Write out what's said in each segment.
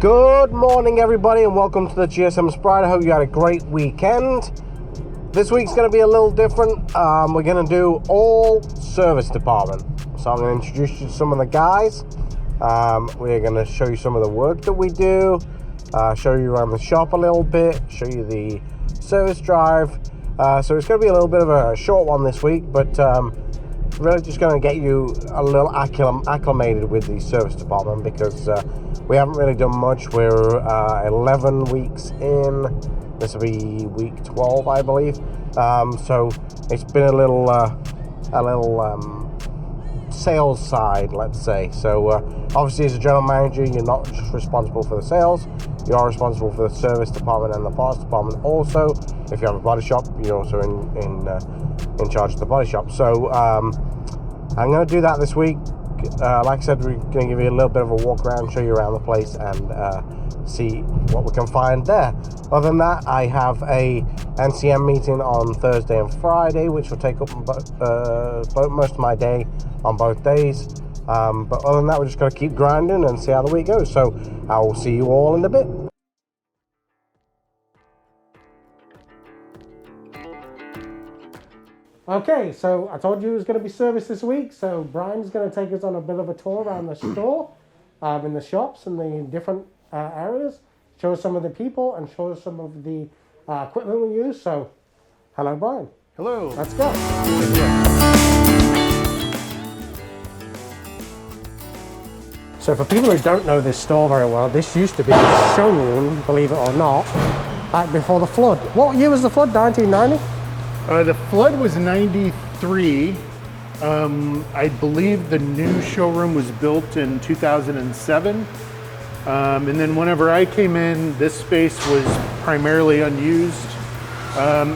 Good morning, everybody, and welcome to the GSM Sprite. I hope you had a great weekend. This week's going to be a little different. We're going to do all service department. So I'm going to introduce you to some of the guys. We're going to show you some of the work that we do, show you around the shop a little bit, show you the service drive. So it's going to be a little bit of a short one this week, but really just going to get you a little acclimated with the service department because we haven't really done much. We're 11 weeks in. This will be week 12, I believe. So it's been a little sales side, let's say. So obviously, as a general manager, you're not just responsible for the sales. You are responsible for the service department and the parts department. Also, if you have a body shop, you're also in charge of the body shop. So I'm going to do that this week. Like I said, we're going to give you a little bit of a walk around, show you around the place, and see what we can find there. Other than that, I have a NCM meeting on Thursday and Friday, which will take up most of my day on both days. But other than that, we're just going to keep grinding and see how the week goes. So I will see you all in a bit. Okay, so I told you it was going to be service this week, so Brian's going to take us on a bit of a tour around the store, in the shops and the different areas, show us some of the people and show us some of the equipment we use. So, hello Brian. Hello. Let's go. So for people who don't know this store very well, this used to be a showroom, believe it or not, back before the flood. What year was the flood, 1990? The flood was 93. I believe the new showroom was built in 2007. And then whenever I came in, this space was primarily unused.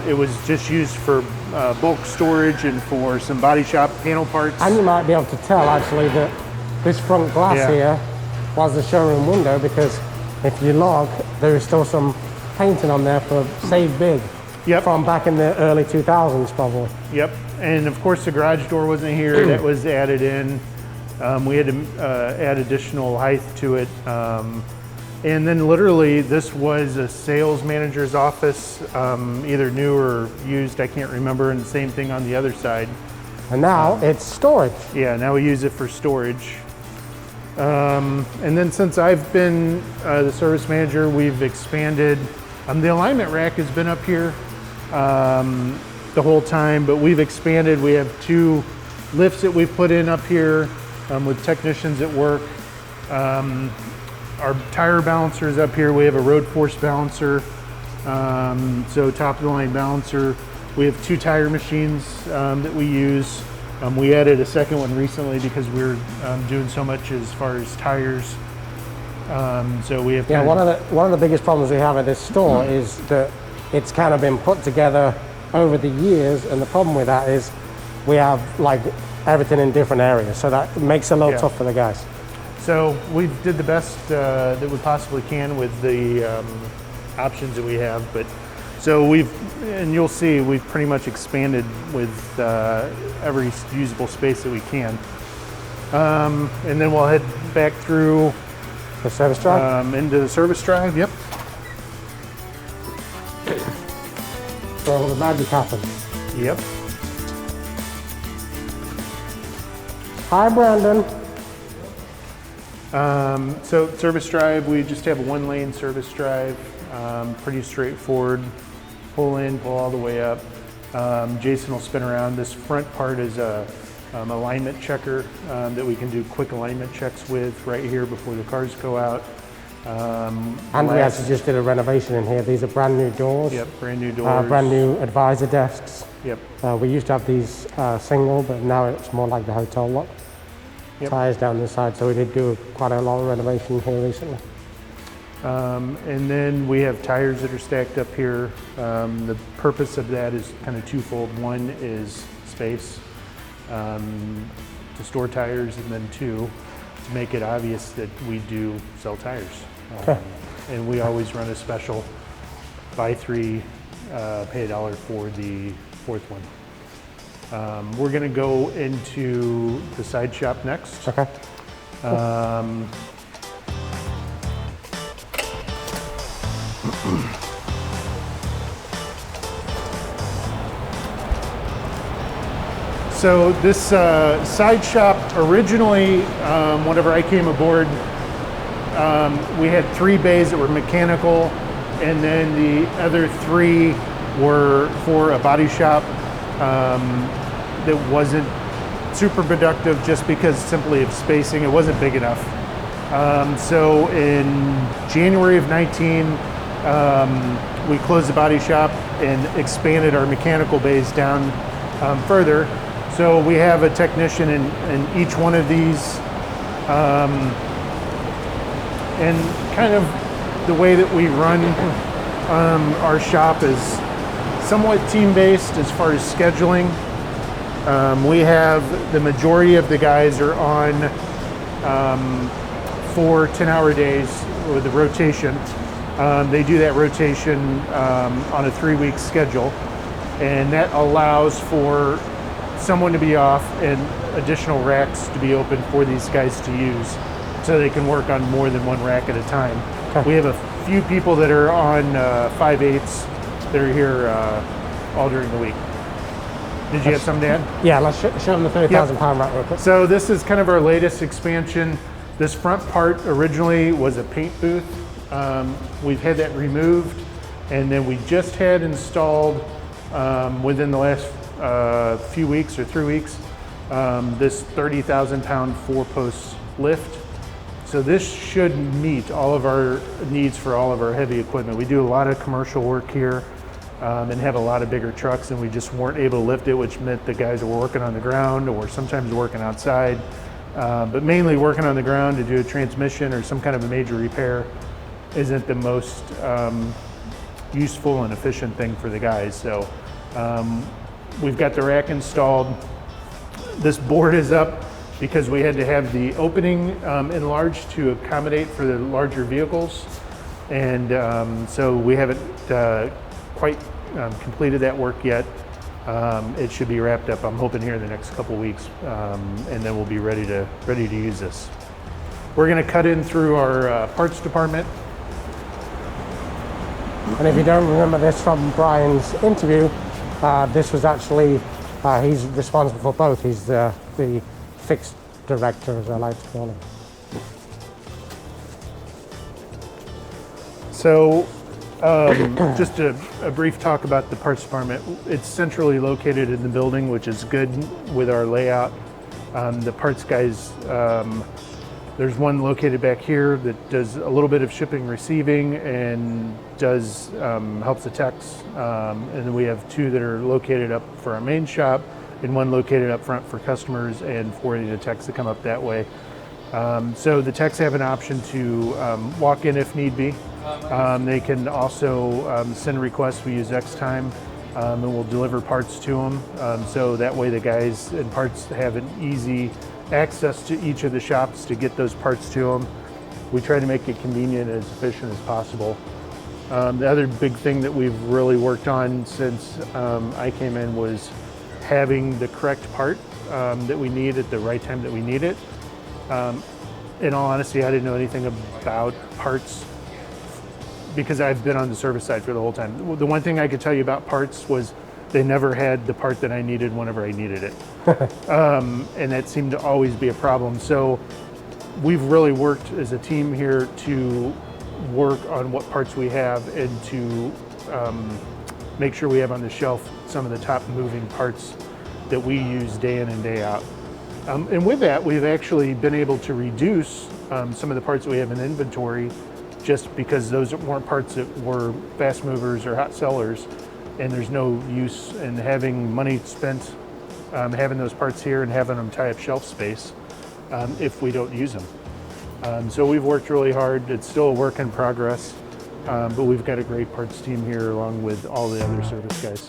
It was just used for bulk storage and for some body shop panel parts. And you might be able to tell actually that this front glass here was the showroom window, because if you look, there is still some painting on there for Save Big. Yep. From back in the early 2000s, probably. Yep. And of course the garage door wasn't here. That was added in. We had to add additional height to it. And then literally this was a sales manager's office, either new or used, I can't remember, and the same thing on the other side. And now it's storage. Yeah, now we use it for storage. And then since I've been the service manager, we've expanded. The alignment rack has been up here the whole time, but we've expanded. We have 2 lifts that we've put in up here with technicians at work. Our tire balancer is up here. We have a road force balancer, so top of the line balancer. We have 2 tire machines that we use. We added a second one recently because we're doing so much as far as tires. So we have one of the biggest problems we have at this store is that it's kind of been put together over the years, and the problem with that is we have like everything in different areas, so that makes it a little tough for the guys. So we did the best that we possibly can with the options that we have, but so and you'll see we've pretty much expanded with every usable space that we can, and then we'll head back through the service drive? Into the service drive, yep. So the magic happens. Yep. Hi, Brandon. So service drive, we just have a 1-lane service drive, pretty straightforward. Pull in, pull all the way up. Jason will spin around. This front part is a alignment checker that we can do quick alignment checks with right here before the cars go out. And we actually just did a renovation in here. These are brand new doors. Yep, brand new doors. Brand new advisor desks. Yep. We used to have these single, but now it's more like the hotel look. Yep. Tires down the side, so we did do quite a lot of renovation here recently. And then we have tires that are stacked up here. The purpose of that is kind of twofold. One is space to store tires, and then 2, to make it obvious that we do sell tires. And we always run a special buy 3, pay $1 for the 4th one. We're going to go into the side shop next. Okay. So this side shop, originally, whenever I came aboard, we had 3 bays that were mechanical, and then the other 3 were for a body shop that wasn't super productive just because simply of spacing. It wasn't big enough. So in January of 19, we closed the body shop and expanded our mechanical bays down further. So we have a technician in each one of these. And kind of the way that we run our shop is somewhat team-based as far as scheduling. We have the majority of the guys are on 4 10-hour days with the rotation. They do that rotation on a 3-week schedule, and that allows for someone to be off and additional racks to be open for these guys to use, so they can work on more than one rack at a time. Okay. We have a few people that are on 5/8s that are here all during the week. Did you have something to add? Yeah, let's show them the 30,000 pound rack real quick. So this is kind of our latest expansion. This front part originally was a paint booth. We've had that removed, and then we just had installed within the last few weeks or 3 weeks this 30,000 pound 4-post lift. So this should meet all of our needs for all of our heavy equipment. We do a lot of commercial work here and have a lot of bigger trucks, and we just weren't able to lift it, which meant the guys were working on the ground or sometimes working outside, but mainly working on the ground to do a transmission or some kind of a major repair isn't the most useful and efficient thing for the guys. So we've got the rack installed. This board is up because we had to have the opening enlarged to accommodate for the larger vehicles. And so we haven't quite completed that work yet. It should be wrapped up, I'm hoping, here in the next couple weeks, and then we'll be ready to use this. We're gonna cut in through our parts department. And if you don't remember this from Brian's interview, this was actually, he's responsible for both. He's the fixed director, as I like to call him. So just a brief talk about the parts department. It's centrally located in the building, which is good with our layout. The parts guys, there's one located back here that does a little bit of shipping, receiving, and does helps the techs. And then we have 2 that are located up for our main shop, and 1 located up front for customers and for any of the techs that come up that way. So the techs have an option to walk in if need be. They can also send requests. We use X-Time, and we'll deliver parts to them. So that way the guys and parts have an easy access to each of the shops to get those parts to them. We try to make it convenient and as efficient as possible. The other big thing that we've really worked on since I came in was having the correct part that we need at the right time that we need it. In all honesty, I didn't know anything about parts because I've been on the service side for the whole time. The one thing I could tell you about parts was they never had the part that I needed whenever I needed it. And that seemed to always be a problem. So we've really worked as a team here to work on what parts we have and to make sure we have on the shelf some of the top moving parts that we use day in and day out. And with that, we've actually been able to reduce some of the parts that we have in inventory just because those weren't parts that were fast movers or hot sellers, and there's no use in having money spent having those parts here and having them tie up shelf space if we don't use them. So we've worked really hard. It's still a work in progress, but we've got a great parts team here along with all the other service guys.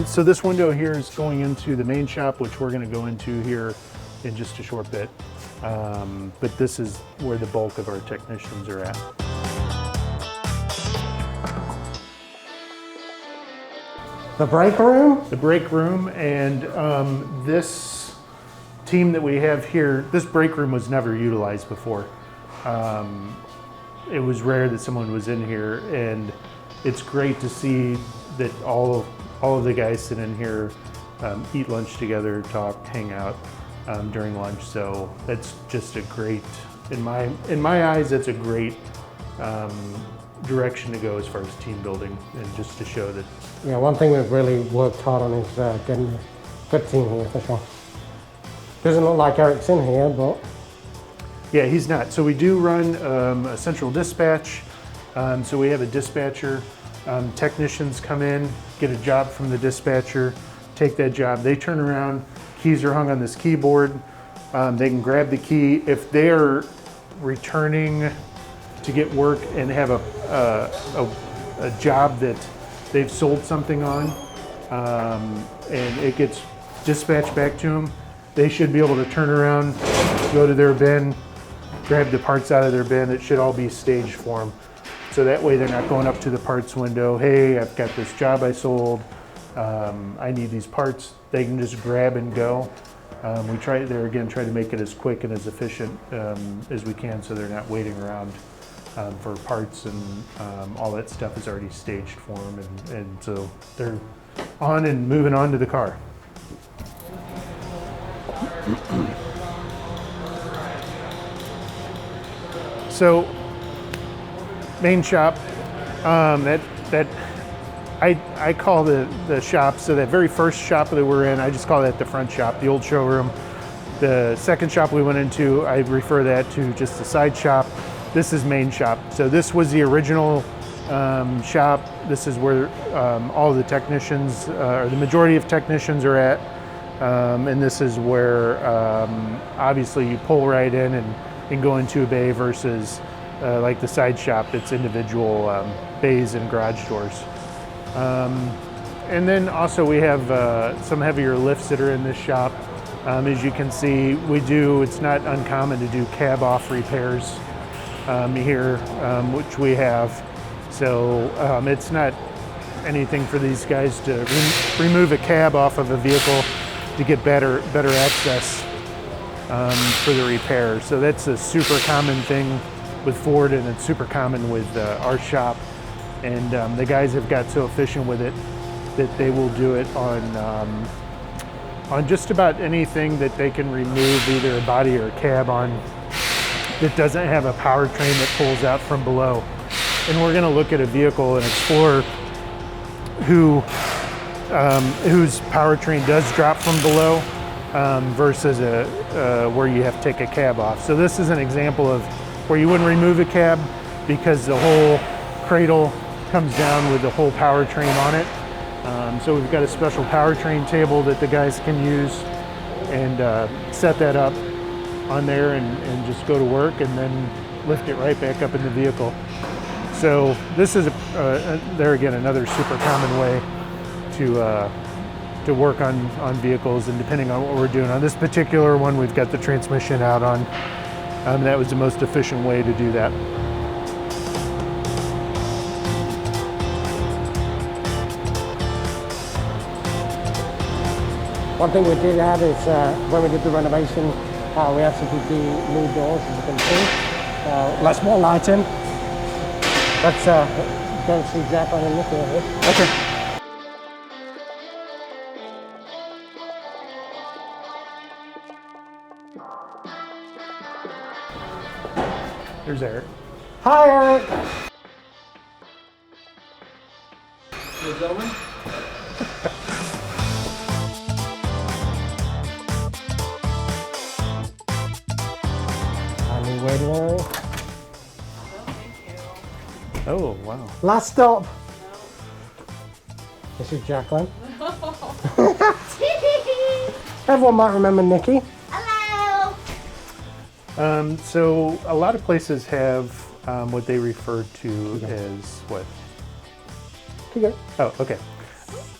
So this window here is going into the main shop, which we're going to go into here in just a short bit. But this is where the bulk of our technicians are at. The break room? The break room, and this team that we have here, this break room was never utilized before. It was rare that someone was in here, and it's great to see that all of the guys sit in here, eat lunch together, talk, hang out during lunch. So that's just a great, in my eyes, that's a great direction to go as far as team building, and just to show that. Yeah, one thing we've really worked hard on is getting a good team here for sure. Doesn't look like Eric's in here, but. Yeah, he's not. So we do run a central dispatch. So we have a dispatcher. Technicians come in, get a job from the dispatcher, take that job. They turn around, keys are hung on this keyboard. They can grab the key. If they are returning to get work and have a job that they've sold something on, and it gets dispatched back to them, they should be able to turn around, go to their bin, grab the parts out of their bin. It should all be staged for them. So that way they're not going up to the parts window, hey, I've got this job I sold, I need these parts. They can just grab and go. We try to make it as quick and as efficient as we can, so they're not waiting around for parts, and all that stuff is already staged for them, and so they're on and moving on to the car. So, main shop, I call the shop, so that very first shop that we're in, I just call that the front shop, the old showroom. The second shop we went into, I refer that to just the side shop. This is main shop. So this was the original shop. This is where all the technicians, or the majority of technicians are at. And this is where obviously you pull right in and go into a bay versus like the side shop, it's individual bays and garage doors. And then also we have some heavier lifts that are in this shop. As you can see, it's not uncommon to do cab off repairs here, which we have. So it's not anything for these guys to remove a cab off of a vehicle to get better access for the repair. So that's a super common thing with Ford, and it's super common with our shop. And the guys have got so efficient with it that they will do it on just about anything that they can remove either a body or a cab on that doesn't have a powertrain that pulls out from below. And we're going to look at a vehicle, an Explorer, whose powertrain does drop from below versus where you have to take a cab off. So this is an example of where you wouldn't remove a cab because the whole cradle comes down with the whole powertrain on it. So we've got a special powertrain table that the guys can use and set that up on there and just go to work and then lift it right back up in the vehicle. So this is there again another super common way to work on vehicles, and depending on what we're doing. On this particular one, we've got the transmission out on. That was the most efficient way to do that. One thing we did add is when we did the renovation, we actually did the new doors, as you can see. Less more lighting. Let's go see Jack on the look at it. Okay. There's Eric. Hi, Eric. Hey, gentlemen. Any waiting area? Oh, wow. Last stop. This is Jacqueline. Everyone might remember Nikki. Hello. So a lot of places have what they refer to as what? Okay. Oh, okay.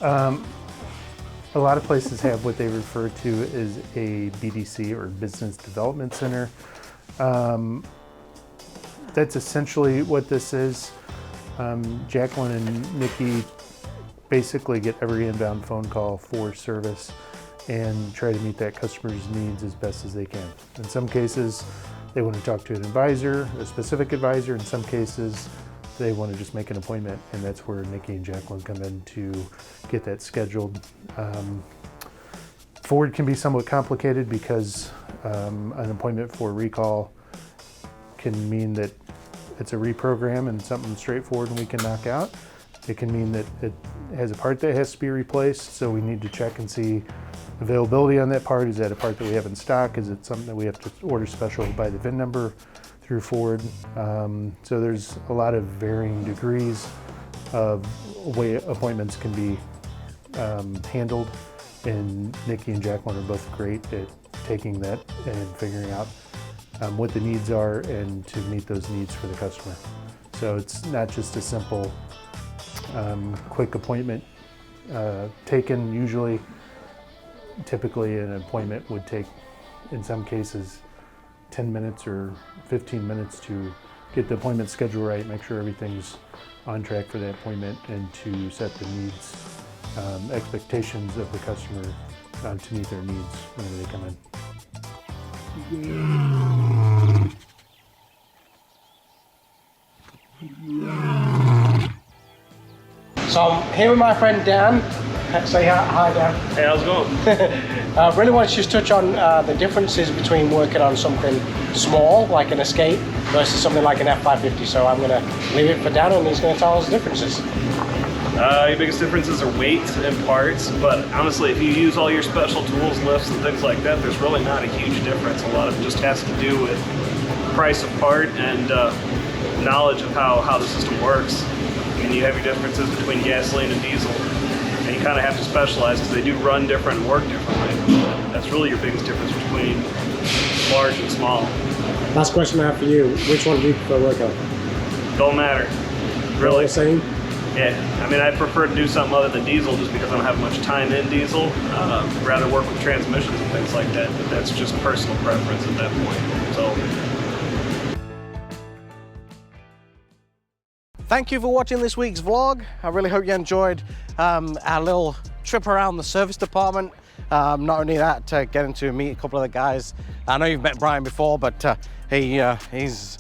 A lot of places have what they refer to as a BDC, or Business Development Center. That's essentially what this is. Jacqueline and Nikki basically get every inbound phone call for service and try to meet that customer's needs as best as they can. In some cases, they want to talk to an advisor, a specific advisor. In some cases, they want to just make an appointment, and that's where Nikki and Jacqueline come in to get that scheduled. Ford can be somewhat complicated because an appointment for recall can mean that it's a reprogram and something straightforward and we can knock out. It can mean that it has a part that has to be replaced, so we need to check and see availability on that part. Is that a part that we have in stock? Is it something that we have to order special by the VIN number through Ford? So there's a lot of varying degrees of way appointments can be handled, and Nikki and Jacqueline are both great at taking that and figuring out what the needs are and to meet those needs for the customer. So it's not just a simple quick appointment taken. Typically an appointment would take, in some cases, 10 minutes or 15 minutes to get the appointment schedule right, make sure everything's on track for that appointment, and to set the needs, expectations of the customer to meet their needs whenever they come in. So I'm here with my friend Dan. Say hi, Dan. Hey, how's it going? Really want to just touch on the differences between working on something small, like an Escape, versus something like an F550. So I'm going to leave it for Dan, and he's going to tell us the differences. Your biggest differences are weight and parts, but honestly, if you use all your special tools, lifts, and things like that, there's really not a huge difference. A lot of it just has to do with price of part and knowledge of how the system works. I mean, you have your differences between gasoline and diesel, and you kind of have to specialize because they do run different and work differently. That's really your biggest difference between large and small. Last question I have for you. Which one do you prefer work on? Don't matter. Really? Really. The same? Yeah, I mean, I prefer to do something other than diesel just because I don't have much time in diesel. Rather work with transmissions and things like that, but that's just personal preference at that point. So. Thank you for watching this week's vlog. I really hope you enjoyed our little trip around the service department. Not only that, getting to meet a couple of the guys. I know you've met Brian before, but he's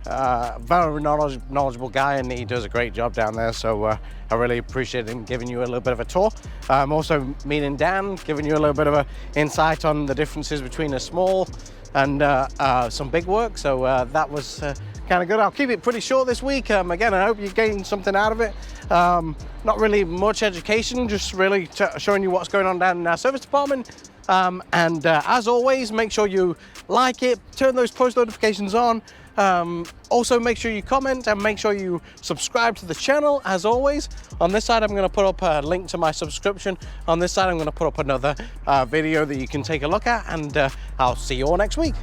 a very knowledgeable guy, and he does a great job down there. So I really appreciate him giving you a little bit of a tour. Also meeting Dan, giving you a little bit of an insight on the differences between a small and some big work. So that was kind of good. I'll keep it pretty short this week. Again, I hope you gained something out of it. Not really much education, just really showing you what's going on down in our service department. As always, make sure you like it, turn those post notifications on. Also make sure you comment and make sure you subscribe to the channel. As always, on this side I'm going to put up a link to my subscription. On this side I'm going to put up another video that you can take a look at, and I'll see you all next week.